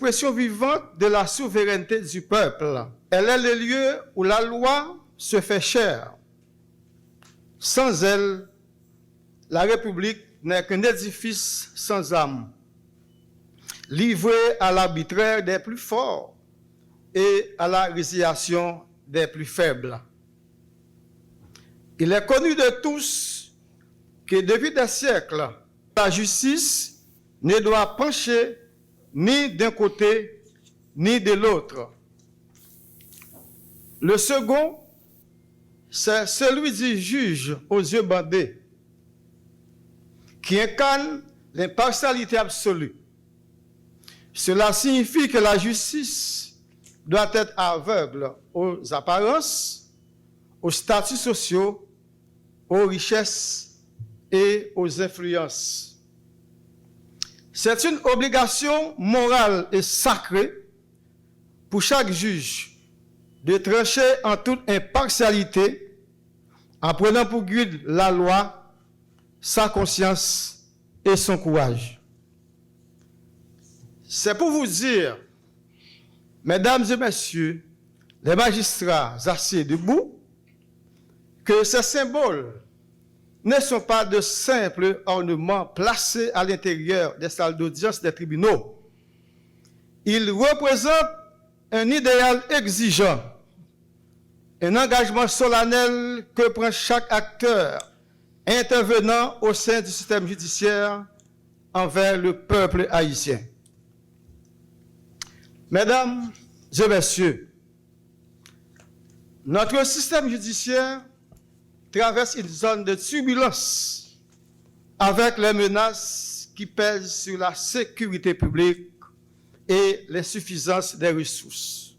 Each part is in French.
L'expression vivante de la souveraineté du peuple. Elle est le lieu où la loi se fait chair. Sans elle, la République n'est qu'un édifice sans âme, livré à l'arbitraire des plus forts et à la résiliation des plus faibles. Il est connu de tous que depuis des siècles, la justice ne doit pencher ni d'un côté ni de l'autre. Le second, c'est celui du juge aux yeux bandés, qui incarne l'impartialité absolue. Cela signifie que la justice doit être aveugle aux apparences, aux statuts sociaux, aux richesses et aux influences. C'est une obligation morale et sacrée pour chaque juge de trancher en toute impartialité en prenant pour guide la loi, sa conscience et son courage. C'est pour vous dire, mesdames et messieurs, les magistrats assis debout, que ces symboles ne sont pas de simples ornements placés à l'intérieur des salles d'audience des tribunaux. Ils représentent un idéal exigeant, un engagement solennel que prend chaque acteur intervenant au sein du système judiciaire envers le peuple haïtien. Mesdames et messieurs, notre système judiciaire traverse une zone de turbulence avec les menaces qui pèsent sur la sécurité publique et l'insuffisance des ressources.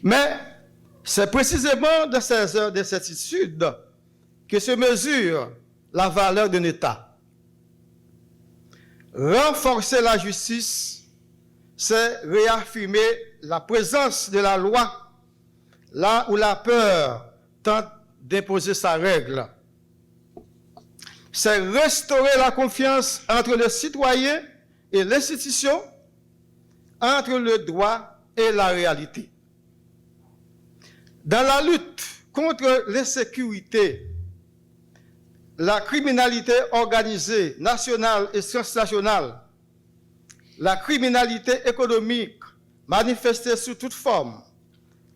Mais c'est précisément dans ces heures d'incertitude que se mesure la valeur d'un État. Renforcer la justice, c'est réaffirmer la présence de la loi là où la peur tente d'imposer sa règle. C'est restaurer la confiance entre le citoyen et l'institution, entre le droit et la réalité. Dans la lutte contre l'insécurité, la criminalité organisée, nationale et transnationale, la criminalité économique manifestée sous toute forme,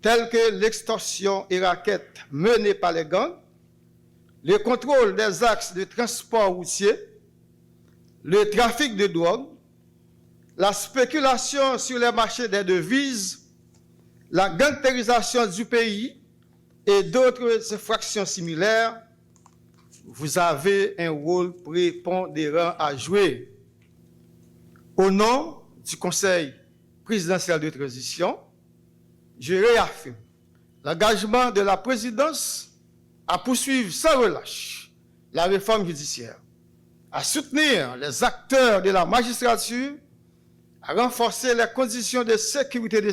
telles que l'extorsion et raquette menée par les gangs, le contrôle des axes de transport routier, le trafic de drogue, la spéculation sur les marchés des devises, la gangsterisation du pays et d'autres infractions similaires, vous avez un rôle prépondérant à jouer. Au nom du Conseil présidentiel de transition, je réaffirme l'engagement de la présidence à poursuivre sans relâche la réforme judiciaire, à soutenir les acteurs de la magistrature, à renforcer les conditions de sécurité des